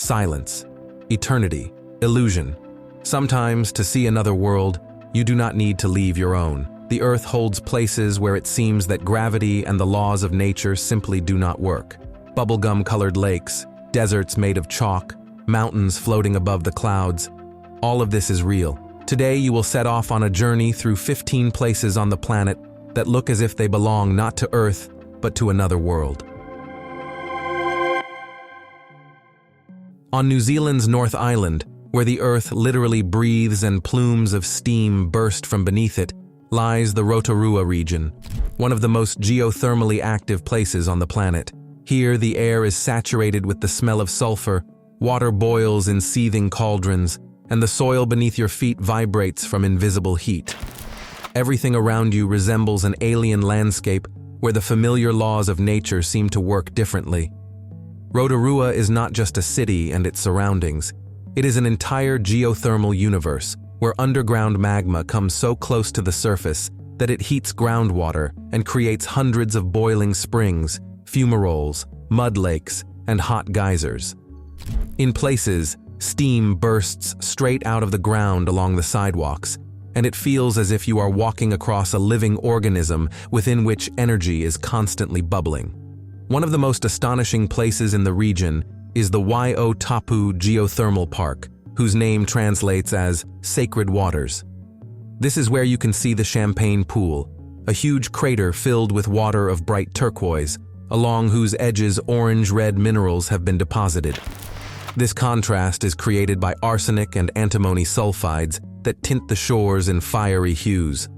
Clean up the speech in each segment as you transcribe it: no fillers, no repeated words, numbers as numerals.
silence, eternity, illusion. Sometimes, to see another world, you do not need to leave your own. The Earth holds places where it seems that gravity and the laws of nature simply do not work. Bubblegum-colored lakes, deserts made of chalk, mountains floating above the clouds. All of this is real. Today you will set off on a journey through 15 places on the planet that look as if they belong not to Earth, but to another world. On New Zealand's North Island, where the Earth literally breathes and plumes of steam burst from beneath it, lies the Rotorua region, one of the most geothermally active places on the planet. Here, the air is saturated with the smell of sulfur, water boils in seething cauldrons, and the soil beneath your feet vibrates from invisible heat. Everything around you resembles an alien landscape where the familiar laws of nature seem to work differently. Rotorua is not just a city and its surroundings. It is an entire geothermal universe where underground magma comes so close to the surface that it heats groundwater and creates hundreds of boiling springs, fumaroles, mud lakes, and hot geysers. In places, steam bursts straight out of the ground along the sidewalks, and it feels as if you are walking across a living organism within which energy is constantly bubbling. One of the most astonishing places in the region is the Waio Tapu Geothermal Park, whose name translates as Sacred Waters. This is where you can see the Champagne Pool, a huge crater filled with water of bright turquoise, along whose edges orange-red minerals have been deposited. This contrast is created by arsenic and antimony sulfides that tint the shores in fiery hues.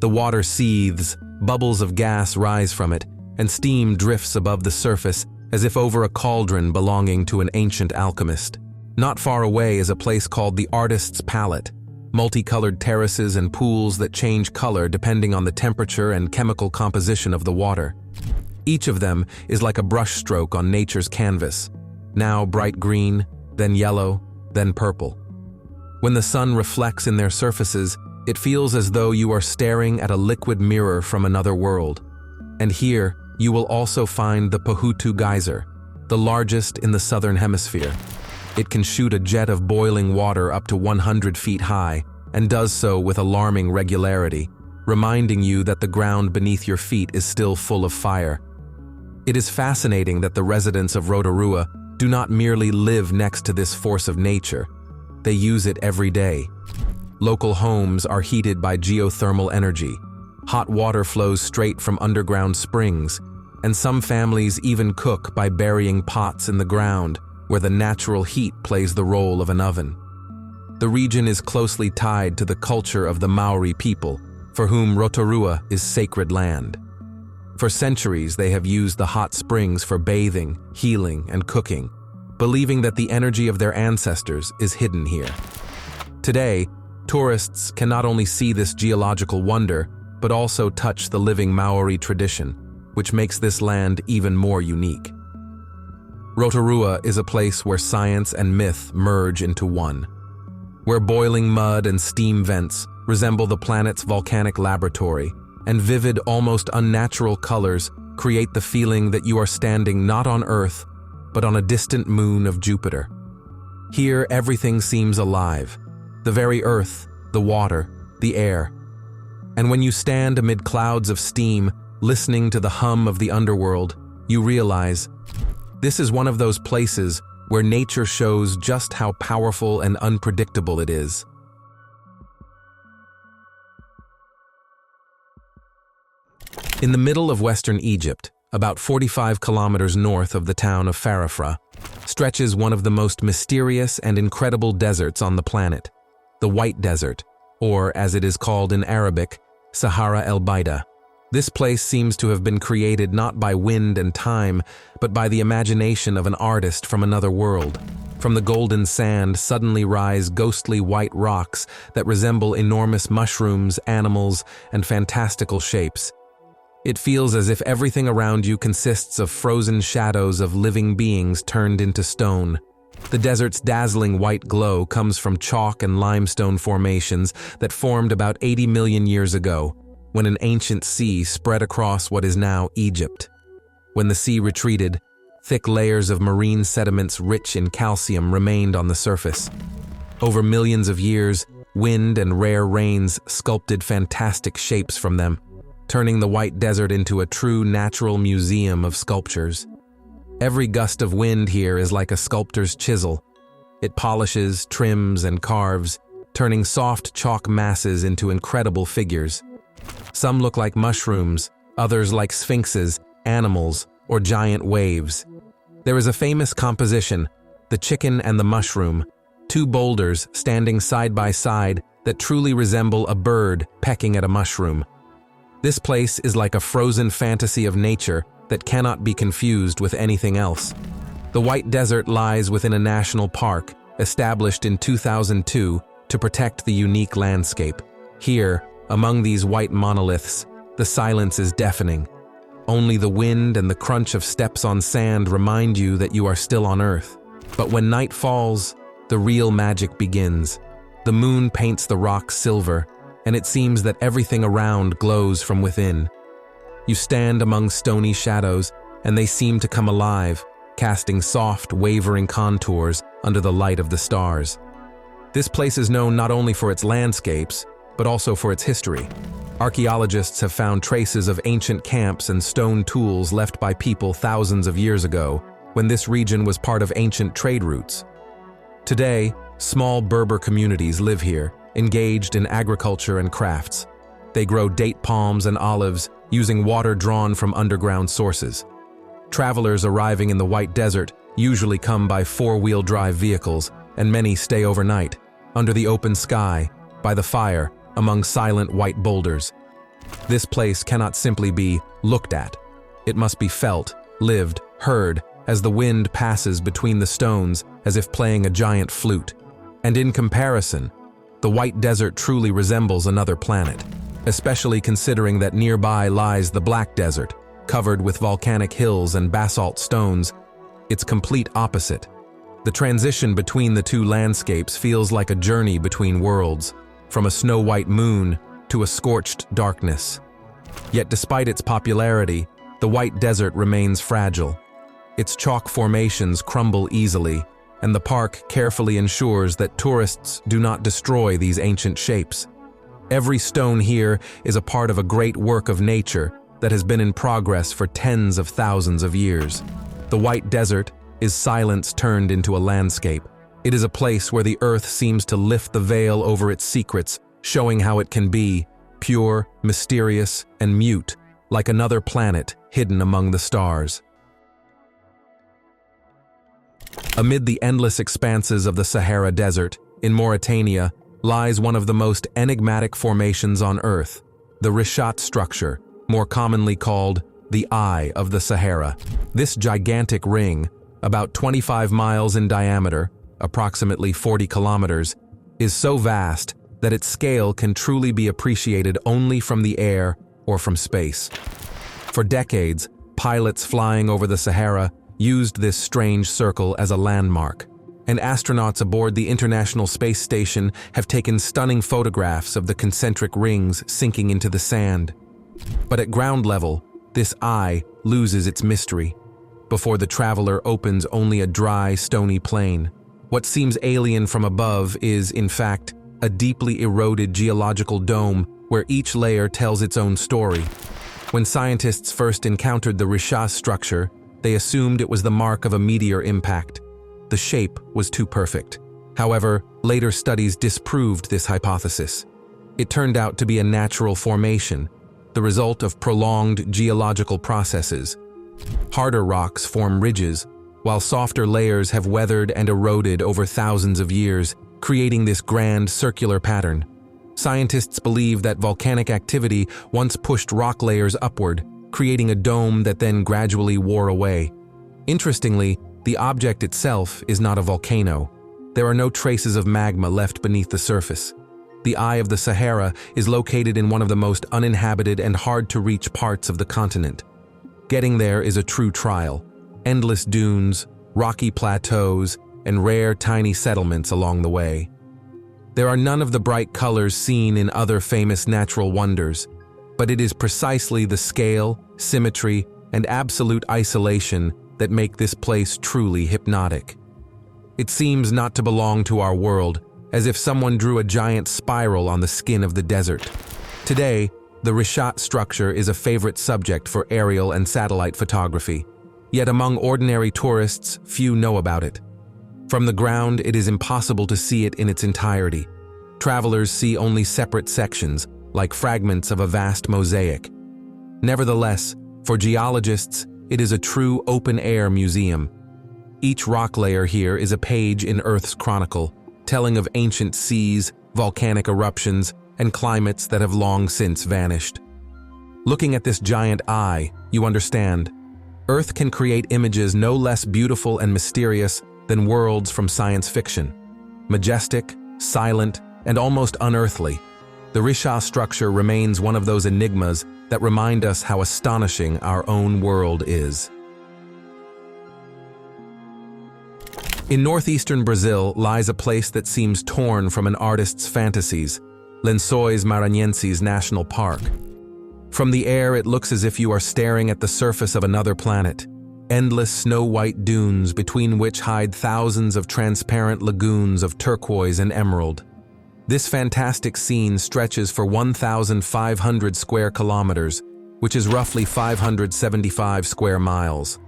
The water seethes, bubbles of gas rise from it, and steam drifts above the surface as if over a cauldron belonging to an ancient alchemist. Not far away is a place called the Artist's Palette, multicolored terraces and pools that change color depending on the temperature and chemical composition of the water. Each of them is like a brushstroke on nature's canvas, now bright green, then yellow, then purple. When the sun reflects in their surfaces, it feels as though you are staring at a liquid mirror from another world. And here, you will also find the Pohutu Geyser, the largest in the southern hemisphere. It can shoot a jet of boiling water up to 100 feet high, and does so with alarming regularity, reminding you that the ground beneath your feet is still full of fire. It is fascinating that the residents of Rotorua do not merely live next to this force of nature, they use it every day. Local homes are heated by geothermal energy. Hot water flows straight from underground springs, and some families even cook by burying pots in the ground, where the natural heat plays the role of an oven. The region is closely tied to the culture of the Maori people, for whom Rotorua is sacred land. For centuries, they have used the hot springs for bathing, healing, and cooking, believing that the energy of their ancestors is hidden here. Today, tourists can not only see this geological wonder, but also touch the living Maori tradition, which makes this land even more unique. Rotorua is a place where science and myth merge into one, where boiling mud and steam vents resemble the planet's volcanic laboratory, and vivid, almost unnatural colors create the feeling that you are standing not on Earth, but on a distant moon of Jupiter. Here, everything seems alive, the very earth, the water, the air. And when you stand amid clouds of steam, listening to the hum of the underworld, you realize this is one of those places where nature shows just how powerful and unpredictable it is. In the middle of western Egypt, about 45 kilometers north of the town of Farafra, stretches one of the most mysterious and incredible deserts on the planet, the White Desert, or as it is called in Arabic, Sahara el Baida. This place seems to have been created not by wind and time, but by the imagination of an artist from another world. From the golden sand suddenly rise ghostly white rocks that resemble enormous mushrooms, animals, and fantastical shapes. It feels as if everything around you consists of frozen shadows of living beings turned into stone. The desert's dazzling white glow comes from chalk and limestone formations that formed about 80 million years ago, when an ancient sea spread across what is now Egypt. When the sea retreated, thick layers of marine sediments rich in calcium remained on the surface. Over millions of years, wind and rare rains sculpted fantastic shapes from them, turning the White Desert into a true natural museum of sculptures. Every gust of wind here is like a sculptor's chisel. It polishes, trims, and carves, turning soft chalk masses into incredible figures. Some look like mushrooms, others like sphinxes, animals, or giant waves. There is a famous composition, the chicken and the mushroom, two boulders standing side by side that truly resemble a bird pecking at a mushroom. This place is like a frozen fantasy of nature that cannot be confused with anything else. The White Desert lies within a national park established in 2002 to protect the unique landscape. Here, among these white monoliths, the silence is deafening. Only the wind and the crunch of steps on sand remind you that you are still on Earth. But when night falls, the real magic begins. The moon paints the rocks silver, and it seems that everything around glows from within. You stand among stony shadows, and they seem to come alive, casting soft, wavering contours under the light of the stars. This place is known not only for its landscapes, but also for its history. Archaeologists have found traces of ancient camps and stone tools left by people thousands of years ago, when this region was part of ancient trade routes. Today, small Berber communities live here, engaged in agriculture and crafts. They grow date palms and olives using water drawn from underground sources. Travelers arriving in the White Desert usually come by four-wheel drive vehicles, and many stay overnight, under the open sky, by the fire, among silent white boulders. This place cannot simply be looked at. It must be felt, lived, heard, as the wind passes between the stones as if playing a giant flute. And in comparison, the White Desert truly resembles another planet, especially considering that nearby lies the Black Desert, covered with volcanic hills and basalt stones. Its complete opposite. The transition between the two landscapes feels like a journey between worlds, from a snow-white moon to a scorched darkness. Yet despite its popularity, the White Desert remains fragile. Its chalk formations crumble easily, and the park carefully ensures that tourists do not destroy these ancient shapes. Every stone here is a part of a great work of nature that has been in progress for tens of thousands of years. The White Desert is silence turned into a landscape. It is a place where the earth seems to lift the veil over its secrets, showing how it can be pure, mysterious, and mute, like another planet hidden among the stars. Amid the endless expanses of the Sahara Desert, in Mauritania, lies one of the most enigmatic formations on Earth, the Richat structure, more commonly called the Eye of the Sahara. This gigantic ring, about 25 miles in diameter, approximately 40 kilometers, is so vast that its scale can truly be appreciated only from the air or from space. For decades, pilots flying over the Sahara used this strange circle as a landmark, and astronauts aboard the International Space Station have taken stunning photographs of the concentric rings sinking into the sand. But at ground level, this eye loses its mystery. Before the traveler opens only a dry, stony plain. What seems alien from above is, in fact, a deeply eroded geological dome where each layer tells its own story. When scientists first encountered the Richat structure, they assumed it was the mark of a meteor impact. The shape was too perfect. However, later studies disproved this hypothesis. It turned out to be a natural formation, the result of prolonged geological processes. Harder rocks form ridges, while softer layers have weathered and eroded over thousands of years, creating this grand circular pattern. Scientists believe that volcanic activity once pushed rock layers upward, creating a dome that then gradually wore away. Interestingly, the object itself is not a volcano. There are no traces of magma left beneath the surface. The Eye of the Sahara is located in one of the most uninhabited and hard-to-reach parts of the continent. Getting there is a true trial. Endless dunes, rocky plateaus, and rare tiny settlements along the way. There are none of the bright colors seen in other famous natural wonders, but it is precisely the scale, symmetry, and absolute isolation that make this place truly hypnotic. It seems not to belong to our world, as if someone drew a giant spiral on the skin of the desert. Today, the Rishat structure is a favorite subject for aerial and satellite photography, yet among ordinary tourists, few know about it. From the ground, it is impossible to see it in its entirety. Travelers see only separate sections, like fragments of a vast mosaic. Nevertheless, for geologists, it is a true open-air museum. Each rock layer here is a page in Earth's chronicle, telling of ancient seas, volcanic eruptions, and climates that have long since vanished. Looking at this giant eye, you understand. Earth can create images no less beautiful and mysterious than worlds from science fiction. Majestic, silent, and almost unearthly, the Rishat structure remains one of those enigmas that remind us how astonishing our own world is. In northeastern Brazil lies a place that seems torn from an artist's fantasies, Lençóis Maranhenses National Park. From the air, it looks as if you are staring at the surface of another planet. Endless snow-white dunes between which hide thousands of transparent lagoons of turquoise and emerald. This fantastic scene stretches for 1,500 square kilometers, which is roughly 575 square miles.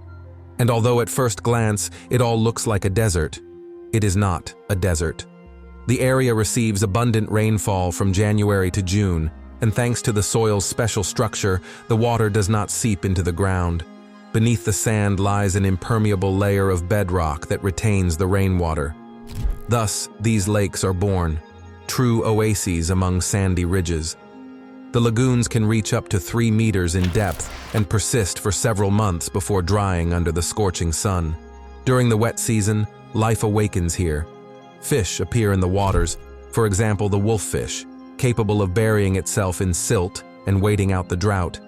And although at first glance it all looks like a desert, it is not a desert. The area receives abundant rainfall from January to June, and thanks to the soil's special structure, the water does not seep into the ground. Beneath the sand lies an impermeable layer of bedrock that retains the rainwater. Thus, these lakes are born, true oases among sandy ridges. The lagoons can reach up to 3 meters in depth and persist for several months before drying under the scorching sun. During the wet season, life awakens here. Fish appear in the waters, for example the wolffish, capable of burying itself in silt and waiting out the drought.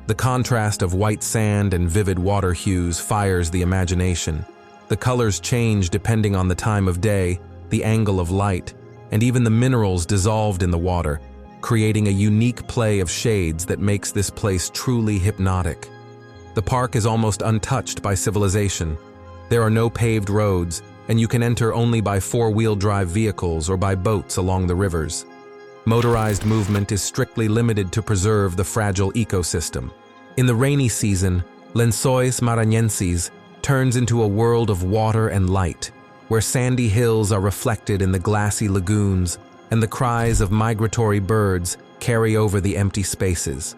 The contrast of white sand and vivid water hues fires the imagination. The colors change depending on the time of day, the angle of light, and even the minerals dissolved in the water, creating a unique play of shades that makes this place truly hypnotic. The park is almost untouched by civilization. There are no paved roads, and you can enter only by four-wheel drive vehicles or by boats along the rivers. Motorized movement is strictly limited to preserve the fragile ecosystem. In the rainy season, Lençóis Maranhenses turns into a world of water and light, where sandy hills are reflected in the glassy lagoons, and the cries of migratory birds carry over the empty spaces.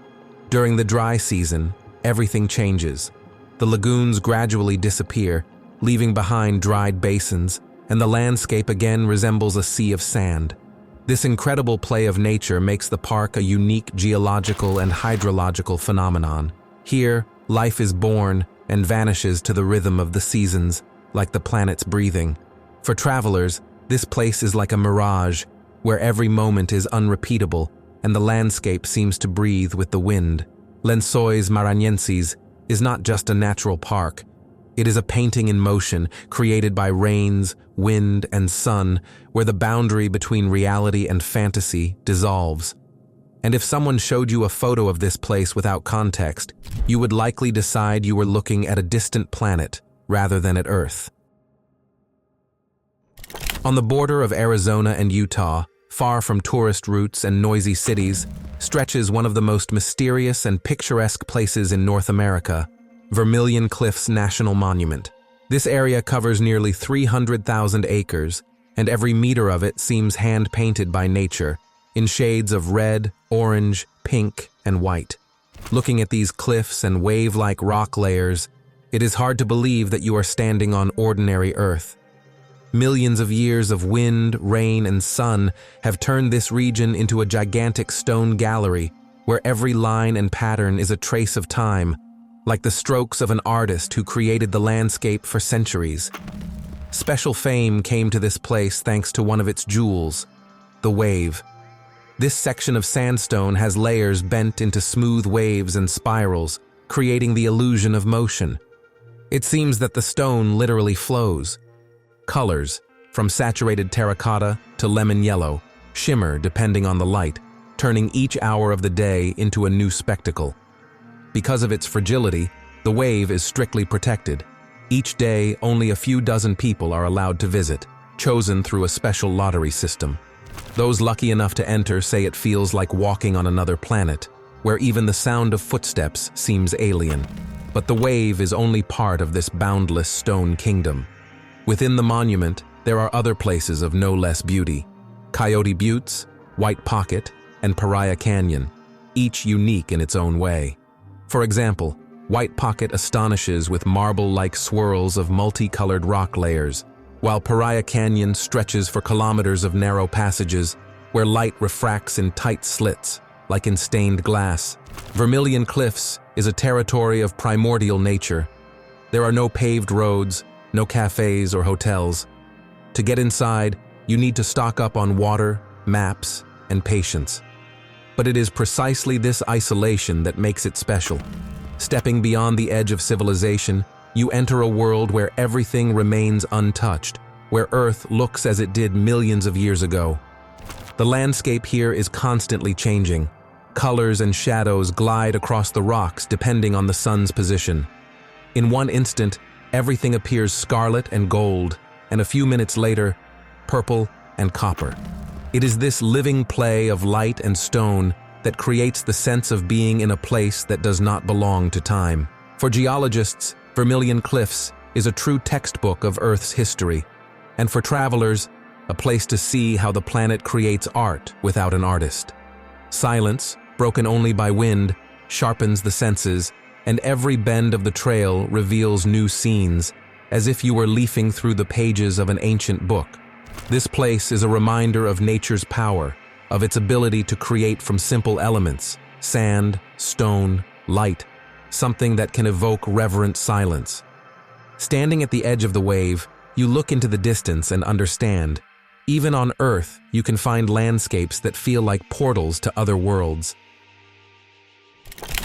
During the dry season, everything changes. The lagoons gradually disappear, leaving behind dried basins, and the landscape again resembles a sea of sand. This incredible play of nature makes the park a unique geological and hydrological phenomenon. Here, life is born and vanishes to the rhythm of the seasons, like the planet's breathing. For travelers, this place is like a mirage, where every moment is unrepeatable and the landscape seems to breathe with the wind. Lençóis Maranhenses is not just a natural park. It is a painting in motion, created by rains, wind, and sun, where the boundary between reality and fantasy dissolves. And if someone showed you a photo of this place without context, you would likely decide you were looking at a distant planet rather than at Earth. On the border of Arizona and Utah, far from tourist routes and noisy cities, stretches one of the most mysterious and picturesque places in North America, Vermilion Cliffs National Monument. This area covers nearly 300,000 acres, and every meter of it seems hand-painted by nature, in shades of red, orange, pink, and white. Looking at these cliffs and wave-like rock layers, it is hard to believe that you are standing on ordinary Earth. Millions of years of wind, rain, and sun have turned this region into a gigantic stone gallery, where every line and pattern is a trace of time, like the strokes of an artist who created the landscape for centuries. Special fame came to this place thanks to one of its jewels, the wave. This section of sandstone has layers bent into smooth waves and spirals, creating the illusion of motion. It seems that the stone literally flows. Colors, from saturated terracotta to lemon yellow, shimmer depending on the light, turning each hour of the day into a new spectacle. Because of its fragility, the wave is strictly protected. Each day, only a few dozen people are allowed to visit, chosen through a special lottery system. Those lucky enough to enter say it feels like walking on another planet, where even the sound of footsteps seems alien. But the wave is only part of this boundless stone kingdom. Within the monument, there are other places of no less beauty: Coyote Buttes, White Pocket, and Pariah Canyon, each unique in its own way. For example, White Pocket astonishes with marble-like swirls of multicolored rock layers, while Pariah Canyon stretches for kilometers of narrow passages where light refracts in tight slits, like in stained glass. Vermilion Cliffs is a territory of primordial nature. There are no paved roads, no cafes or hotels. To get inside, you need to stock up on water, maps, and patience. But it is precisely this isolation that makes it special. Stepping beyond the edge of civilization, you enter a world where everything remains untouched, where Earth looks as it did millions of years ago. The landscape here is constantly changing. Colors and shadows glide across the rocks depending on the sun's position. In one instant, everything appears scarlet and gold, and a few minutes later, purple and copper. It is this living play of light and stone that creates the sense of being in a place that does not belong to time. For geologists, Vermilion Cliffs is a true textbook of Earth's history, and for travelers, a place to see how the planet creates art without an artist. Silence, broken only by wind, sharpens the senses, and every bend of the trail reveals new scenes, as if you were leafing through the pages of an ancient book. This place is a reminder of nature's power, of its ability to create from simple elements: sand, stone, light, something that can evoke reverent silence. Standing at the edge of the wave, you look into the distance and understand. Even on Earth, you can find landscapes that feel like portals to other worlds.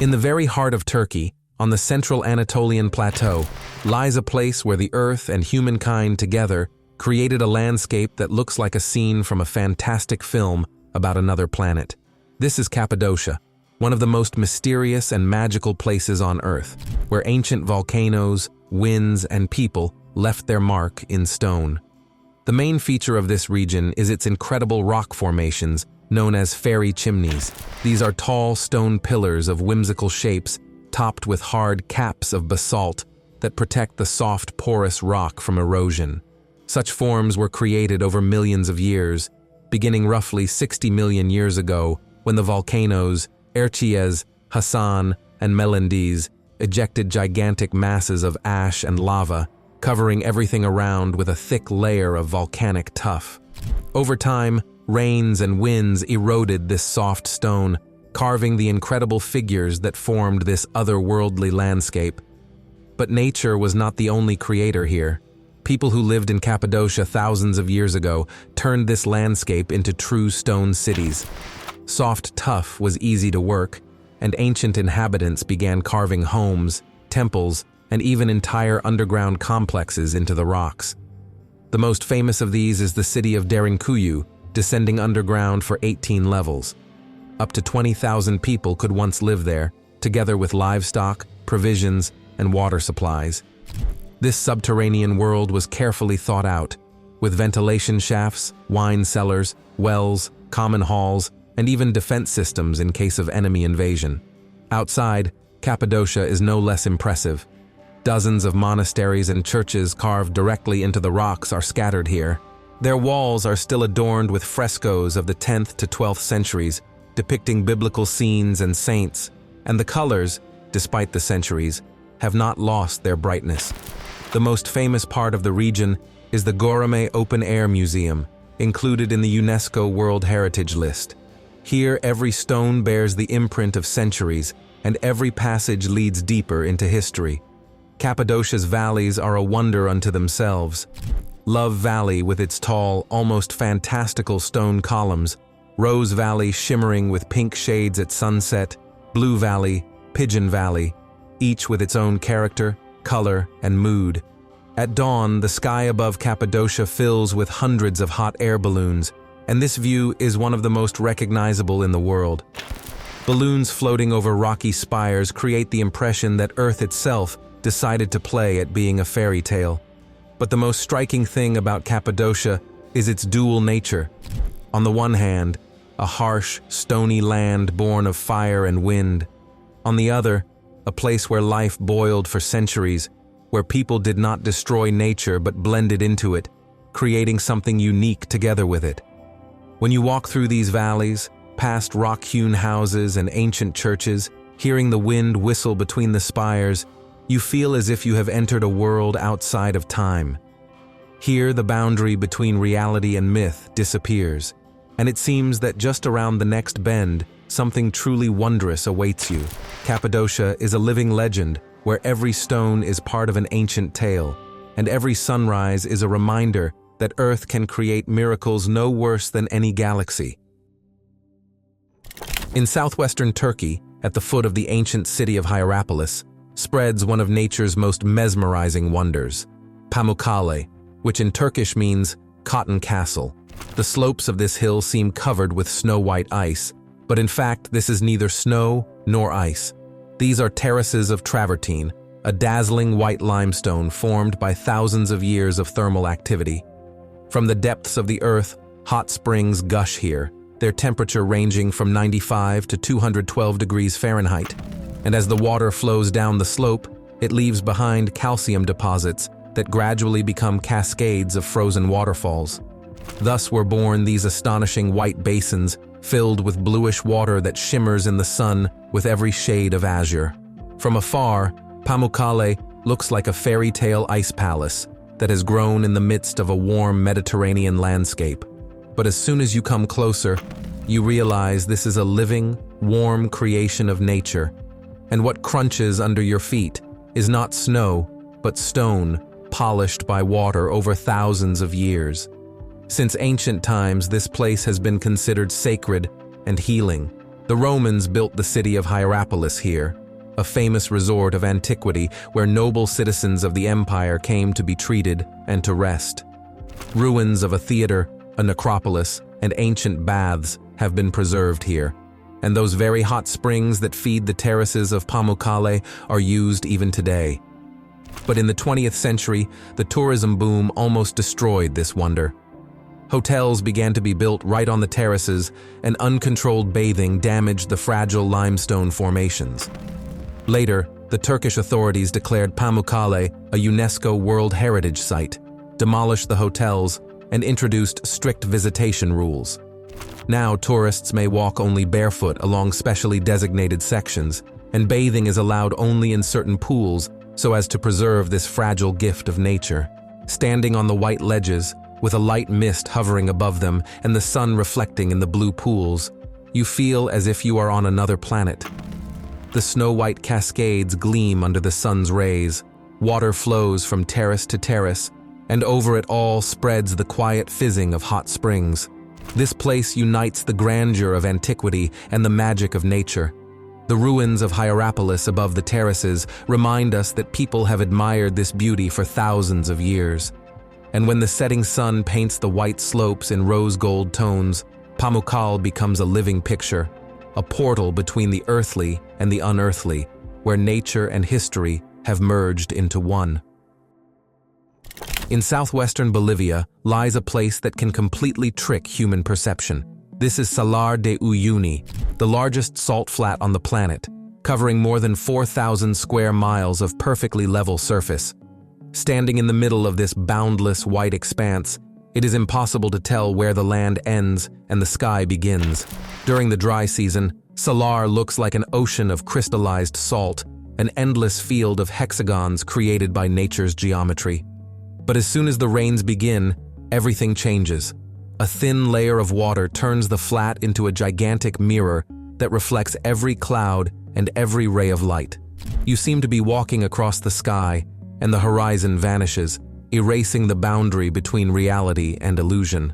In the very heart of Turkey, on the central Anatolian plateau, lies a place where the Earth and humankind together created a landscape that looks like a scene from a fantastic film about another planet. This is Cappadocia, one of the most mysterious and magical places on Earth, where ancient volcanoes, winds, and people left their mark in stone. The main feature of this region is its incredible rock formations, known as fairy chimneys. These are tall stone pillars of whimsical shapes, topped with hard caps of basalt that protect the soft, porous rock from erosion. Such forms were created over millions of years, beginning roughly 60 million years ago when the volcanoes Erciyes, Hasan, and Melendez ejected gigantic masses of ash and lava, covering everything around with a thick layer of volcanic tuff. Over time, rains and winds eroded this soft stone, carving the incredible figures that formed this otherworldly landscape. But nature was not the only creator here. People who lived in Cappadocia thousands of years ago turned this landscape into true stone cities. Soft tuff was easy to work, and ancient inhabitants began carving homes, temples, and even entire underground complexes into the rocks. The most famous of these is the city of Derinkuyu, descending underground for 18 levels. Up to 20,000 people could once live there, together with livestock, provisions, and water supplies. This subterranean world was carefully thought out, with ventilation shafts, wine cellars, wells, common halls, and even defense systems in case of enemy invasion. Outside, Cappadocia is no less impressive. Dozens of monasteries and churches carved directly into the rocks are scattered here. Their walls are still adorned with frescoes of the 10th to 12th centuries, depicting biblical scenes and saints, and the colors, despite the centuries, have not lost their brightness. The most famous part of the region is the Göreme Open Air Museum, included in the UNESCO World Heritage List. Here, every stone bears the imprint of centuries, and every passage leads deeper into history. Cappadocia's valleys are a wonder unto themselves. Love Valley with its tall, almost fantastical stone columns, Rose Valley shimmering with pink shades at sunset, Blue Valley, Pigeon Valley, each with its own character, color, and mood. At dawn, the sky above Cappadocia fills with hundreds of hot air balloons, and this view is one of the most recognizable in the world. Balloons floating over rocky spires create the impression that Earth itself decided to play at being a fairy tale. But the most striking thing about Cappadocia is its dual nature. On the one hand, a harsh, stony land born of fire and wind. On the other, a place where life boiled for centuries, where people did not destroy nature but blended into it, creating something unique together with it. When you walk through these valleys, past rock-hewn houses and ancient churches, hearing the wind whistle between the spires, you feel as if you have entered a world outside of time. Here, the boundary between reality and myth disappears, and it seems that just around the next bend, something truly wondrous awaits you. Cappadocia is a living legend where every stone is part of an ancient tale, and every sunrise is a reminder that Earth can create miracles no worse than any galaxy. In southwestern Turkey, at the foot of the ancient city of Hierapolis, spreads one of nature's most mesmerizing wonders, Pamukkale, which in Turkish means cotton castle. The slopes of this hill seem covered with snow-white ice, but in fact this is neither snow nor ice. These are terraces of travertine, a dazzling white limestone formed by thousands of years of thermal activity. From the depths of the earth, hot springs gush here, their temperature ranging from 95 to 212 degrees Fahrenheit. And as the water flows down the slope, it leaves behind calcium deposits that gradually become cascades of frozen waterfalls. Thus were born these astonishing white basins filled with bluish water that shimmers in the sun with every shade of azure. From afar, Pamukkale looks like a fairy tale ice palace that has grown in the midst of a warm Mediterranean landscape. But as soon as you come closer, you realize this is a living, warm creation of nature. And what crunches under your feet is not snow, but stone, polished by water over thousands of years. Since ancient times, this place has been considered sacred and healing. The Romans built the city of Hierapolis here, a famous resort of antiquity where noble citizens of the empire came to be treated and to rest. Ruins of a theater, a necropolis, and ancient baths have been preserved here, and those very hot springs that feed the terraces of Pamukkale are used even today. But in the 20th century, the tourism boom almost destroyed this wonder. Hotels began to be built right on the terraces, and uncontrolled bathing damaged the fragile limestone formations. Later, the Turkish authorities declared Pamukkale a UNESCO World Heritage Site, demolished the hotels, and introduced strict visitation rules. Now tourists may walk only barefoot along specially designated sections, and bathing is allowed only in certain pools so as to preserve this fragile gift of nature. Standing on the white ledges, with a light mist hovering above them and the sun reflecting in the blue pools, you feel as if you are on another planet. The snow-white cascades gleam under the sun's rays, water flows from terrace to terrace, and over it all spreads the quiet fizzing of hot springs. This place unites the grandeur of antiquity and the magic of nature. The ruins of Hierapolis above the terraces remind us that people have admired this beauty for thousands of years. And when the setting sun paints the white slopes in rose-gold tones, Pamukkale becomes a living picture, a portal between the earthly and the unearthly, where nature and history have merged into one. In southwestern Bolivia lies a place that can completely trick human perception. This is Salar de Uyuni, the largest salt flat on the planet, covering more than 4,000 square miles of perfectly level surface. Standing in the middle of this boundless white expanse, it is impossible to tell where the land ends and the sky begins. During the dry season, Salar looks like an ocean of crystallized salt, an endless field of hexagons created by nature's geometry. But as soon as the rains begin, everything changes. A thin layer of water turns the flat into a gigantic mirror that reflects every cloud and every ray of light. You seem to be walking across the sky, and the horizon vanishes, erasing the boundary between reality and illusion.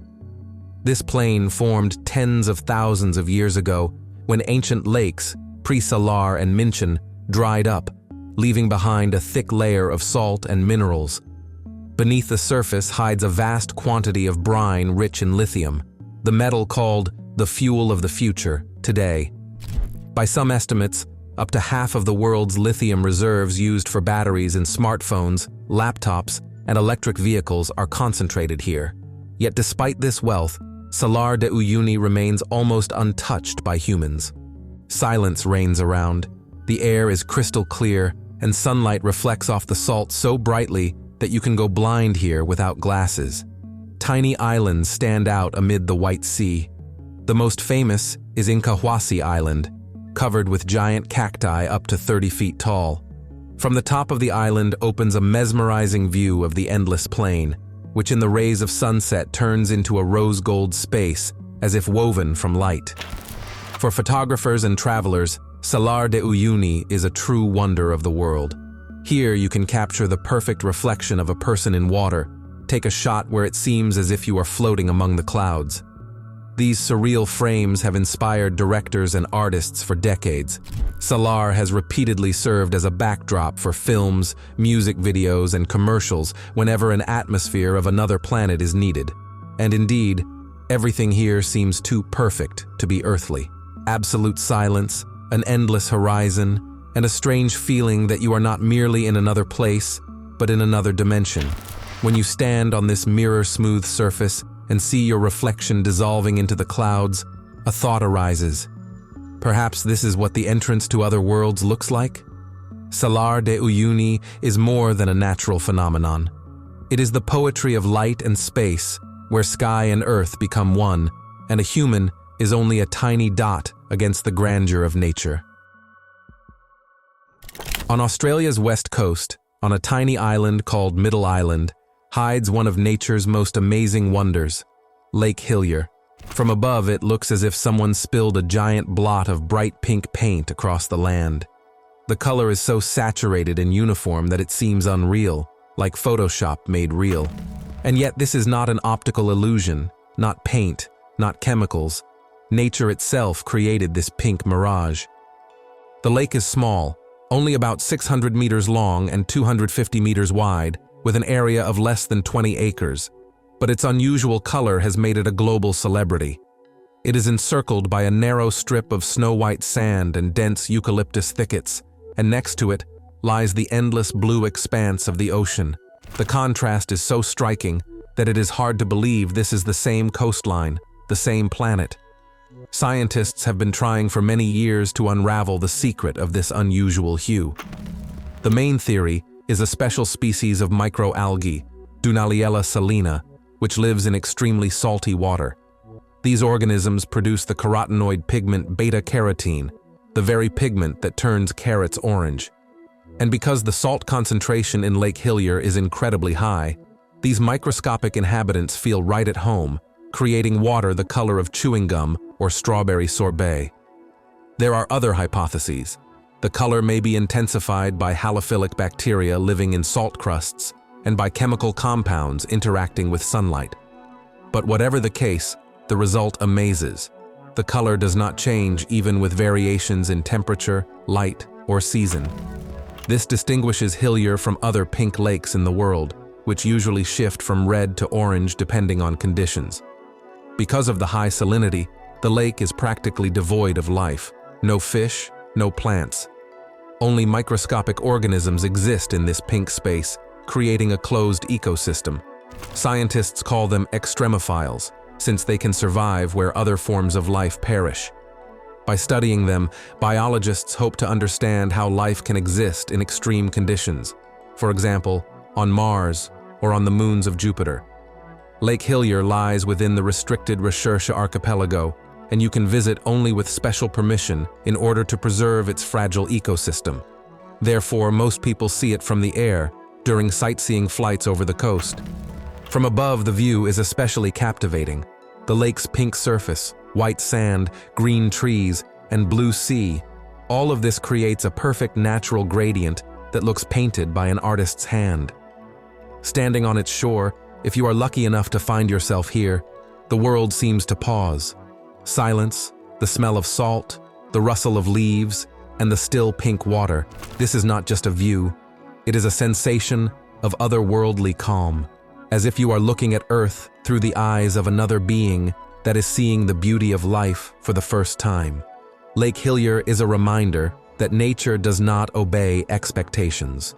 This plain formed tens of thousands of years ago when ancient lakes, Pre-Salar and Minchen, dried up, leaving behind a thick layer of salt and minerals. Beneath the surface hides a vast quantity of brine rich in lithium, the metal called the fuel of the future today. By some estimates, Up to half of the world's lithium reserves used for batteries in smartphones, laptops, and electric vehicles are concentrated here. Yet despite this wealth, Salar de Uyuni remains almost untouched by humans. Silence reigns around. The air is crystal clear, and sunlight reflects off the salt so brightly that you can go blind here without glasses. Tiny islands stand out amid the white sea. The most famous is Incahuasi Island, covered with giant cacti up to 30 feet tall. From the top of the island opens a mesmerizing view of the endless plain, which in the rays of sunset turns into a rose-gold space as if woven from light. For photographers and travelers, Salar de Uyuni is a true wonder of the world. Here you can capture the perfect reflection of a person in water, take a shot where it seems as if you are floating among the clouds. These surreal frames have inspired directors and artists for decades. Salar has repeatedly served as a backdrop for films, music videos, and commercials whenever an atmosphere of another planet is needed. And indeed, everything here seems too perfect to be earthly. Absolute silence, an endless horizon, and a strange feeling that you are not merely in another place, but in another dimension. When you stand on this mirror-smooth surface and see your reflection dissolving into the clouds, a thought arises. Perhaps this is what the entrance to other worlds looks like? Salar de Uyuni is more than a natural phenomenon. It is the poetry of light and space, where sky and earth become one, and a human is only a tiny dot against the grandeur of nature. On Australia's west coast, on a tiny island called Middle Island, hides one of nature's most amazing wonders, Lake Hillier. From above, it looks as if someone spilled a giant blot of bright pink paint across the land. The color is so saturated and uniform that it seems unreal, like Photoshop made real. And yet this is not an optical illusion, not paint, not chemicals. Nature itself created this pink mirage. The lake is small, only about 600 meters long and 250 meters wide, with an area of less than 20 acres, but its unusual color has made it a global celebrity. It is encircled by a narrow strip of snow-white sand and dense eucalyptus thickets, and next to it lies the endless blue expanse of the ocean. The contrast is so striking that it is hard to believe this is the same coastline, the same planet. Scientists have been trying for many years to unravel the secret of this unusual hue. The main theory is a special species of microalgae, Dunaliella salina, which lives in extremely salty water. These organisms produce the carotenoid pigment beta-carotene, the very pigment that turns carrots orange. And because the salt concentration in Lake Hillier is incredibly high, these microscopic inhabitants feel right at home, creating water the color of chewing gum or strawberry sorbet. There are other hypotheses. The color may be intensified by halophilic bacteria living in salt crusts and by chemical compounds interacting with sunlight. But whatever the case, the result amazes. The color does not change even with variations in temperature, light, or season. This distinguishes Hillier from other pink lakes in the world, which usually shift from red to orange depending on conditions. Because of the high salinity, the lake is practically devoid of life. No fish, no plants. Only microscopic organisms exist in this pink space, creating a closed ecosystem. Scientists call them extremophiles, since they can survive where other forms of life perish. By studying them, biologists hope to understand how life can exist in extreme conditions, for example, on Mars or on the moons of Jupiter. Lake Hillier lies within the restricted Recherche archipelago, and you can visit only with special permission in order to preserve its fragile ecosystem. Therefore, most people see it from the air during sightseeing flights over the coast. From above, the view is especially captivating. The lake's pink surface, white sand, green trees, and blue sea, all of this creates a perfect natural gradient that looks painted by an artist's hand. Standing on its shore, if you are lucky enough to find yourself here, the world seems to pause. Silence, the smell of salt, the rustle of leaves, and the still pink water. This is not just a view. It is a sensation of otherworldly calm, as if you are looking at Earth through the eyes of another being that is seeing the beauty of life for the first time. Lake Hillier is a reminder that nature does not obey expectations.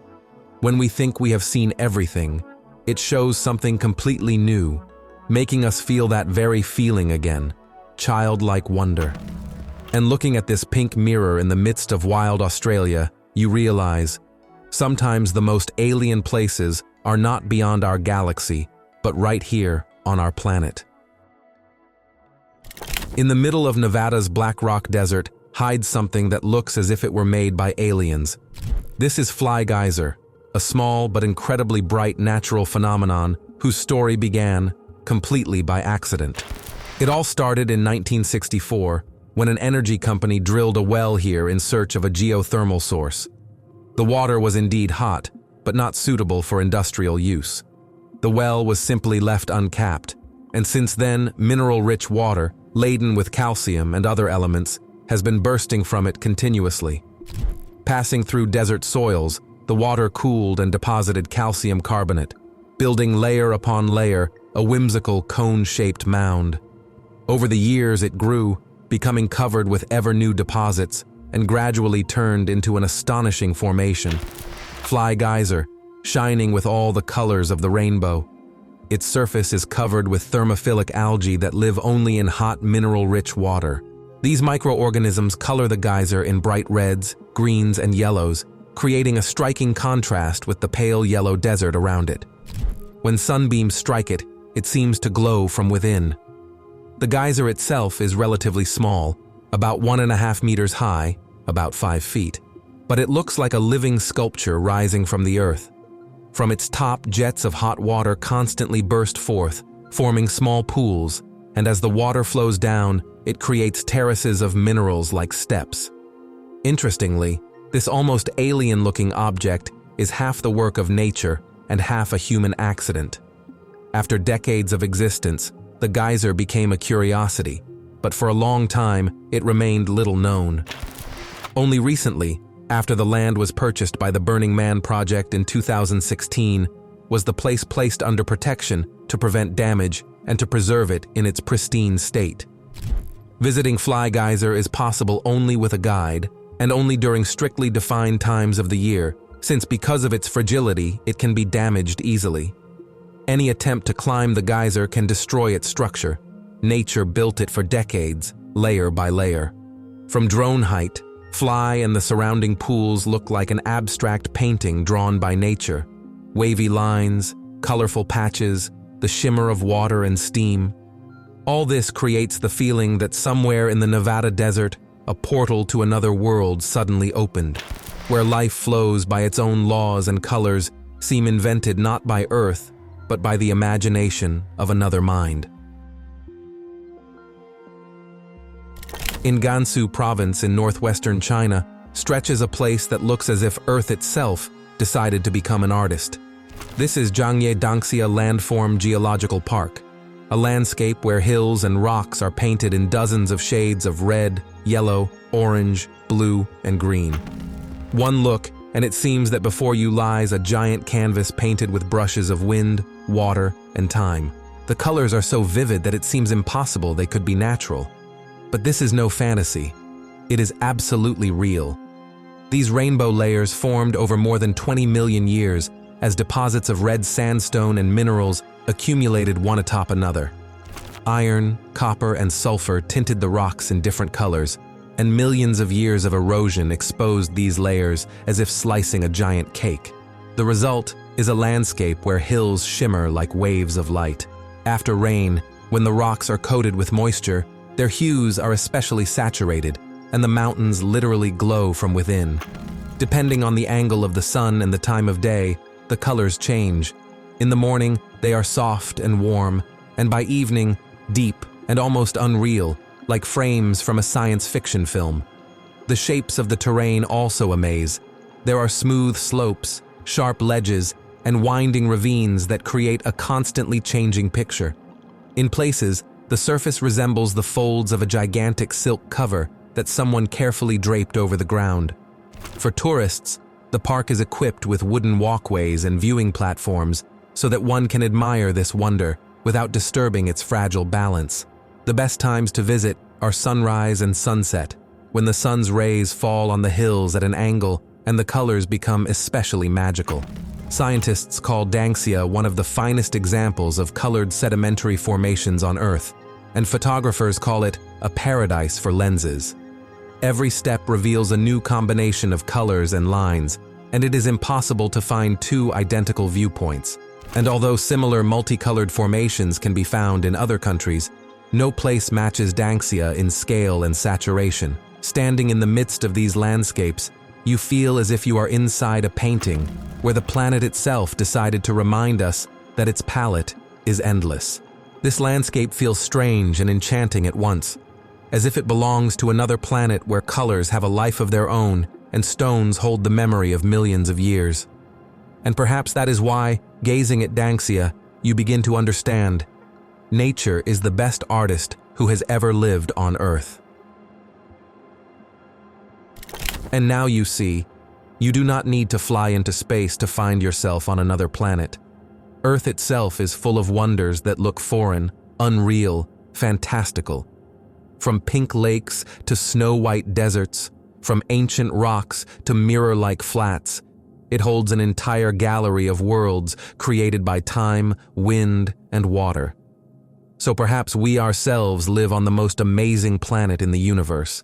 When we think we have seen everything, it shows something completely new, making us feel that very feeling again, childlike wonder. And looking at this pink mirror in the midst of wild Australia, you realize, sometimes the most alien places are not beyond our galaxy, but right here on our planet. In the middle of Nevada's Black Rock Desert hides something that looks as if it were made by aliens. This is Fly Geyser, a small but incredibly bright natural phenomenon whose story began completely by accident. It all started in 1964 when an energy company drilled a well here in search of a geothermal source. The water was indeed hot, but not suitable for industrial use. The well was simply left uncapped, and since then, mineral-rich water, laden with calcium and other elements, has been bursting from it continuously. Passing through desert soils, the water cooled and deposited calcium carbonate, building layer upon layer a whimsical cone-shaped mound. Over the years it grew, becoming covered with ever-new deposits, and gradually turned into an astonishing formation. Fly Geyser, shining with all the colors of the rainbow. Its surface is covered with thermophilic algae that live only in hot mineral-rich water. These microorganisms color the geyser in bright reds, greens, and yellows, creating a striking contrast with the pale yellow desert around it. When sunbeams strike it, it seems to glow from within. The geyser itself is relatively small, about 1.5 meters high, about 5 feet, but it looks like a living sculpture rising from the earth. From its top, jets of hot water constantly burst forth, forming small pools, and as the water flows down, it creates terraces of minerals like steps. Interestingly, this almost alien-looking object is half the work of nature and half a human accident. After decades of existence, the geyser became a curiosity, but for a long time, it remained little known. Only recently, after the land was purchased by the Burning Man project in 2016, was the place placed under protection to prevent damage and to preserve it in its pristine state. Visiting Fly Geyser is possible only with a guide, and only during strictly defined times of the year, since because of its fragility, it can be damaged easily. Any attempt to climb the geyser can destroy its structure. Nature built it for decades, layer by layer. From drone height, Fly and the surrounding pools look like an abstract painting drawn by nature. Wavy lines, colorful patches, the shimmer of water and steam. All this creates the feeling that somewhere in the Nevada desert, a portal to another world suddenly opened, where life flows by its own laws and colors seem invented not by Earth, but by the imagination of another mind. In Gansu province in northwestern China stretches a place that looks as if Earth itself decided to become an artist. This is Zhangye Dangxia Landform Geological Park, a landscape where hills and rocks are painted in dozens of shades of red, yellow, orange, blue, and green. One look, and it seems that before you lies a giant canvas painted with brushes of wind, water, and time. The colors are so vivid that it seems impossible they could be natural. But this is no fantasy. It is absolutely real. These rainbow layers formed over more than 20 million years as deposits of red sandstone and minerals accumulated one atop another. Iron, copper, and sulfur tinted the rocks in different colors, and millions of years of erosion exposed these layers as if slicing a giant cake. The result is a landscape where hills shimmer like waves of light. After rain, when the rocks are coated with moisture, their hues are especially saturated, and the mountains literally glow from within. Depending on the angle of the sun and the time of day, the colors change. In the morning, they are soft and warm, and by evening, deep and almost unreal, like frames from a science fiction film. The shapes of the terrain also amaze. There are smooth slopes, sharp ledges, and winding ravines that create a constantly changing picture. In places, the surface resembles the folds of a gigantic silk cover that someone carefully draped over the ground. For tourists, the park is equipped with wooden walkways and viewing platforms so that one can admire this wonder without disturbing its fragile balance. The best times to visit are sunrise and sunset, when the sun's rays fall on the hills at an angle and the colors become especially magical. Scientists call Danxia one of the finest examples of colored sedimentary formations on Earth, and photographers call it a paradise for lenses. Every step reveals a new combination of colors and lines, and it is impossible to find two identical viewpoints. And although similar multicolored formations can be found in other countries, no place matches Danxia in scale and saturation. Standing in the midst of these landscapes, you feel as if you are inside a painting, where the planet itself decided to remind us that its palette is endless. This landscape feels strange and enchanting at once, as if it belongs to another planet where colors have a life of their own and stones hold the memory of millions of years. And perhaps that is why, gazing at Danxia, you begin to understand nature is the best artist who has ever lived on Earth. And now you see, you do not need to fly into space to find yourself on another planet. Earth itself is full of wonders that look foreign, unreal, fantastical. From pink lakes to snow-white deserts, from ancient rocks to mirror-like flats, it holds an entire gallery of worlds created by time, wind, and water. So perhaps we ourselves live on the most amazing planet in the universe.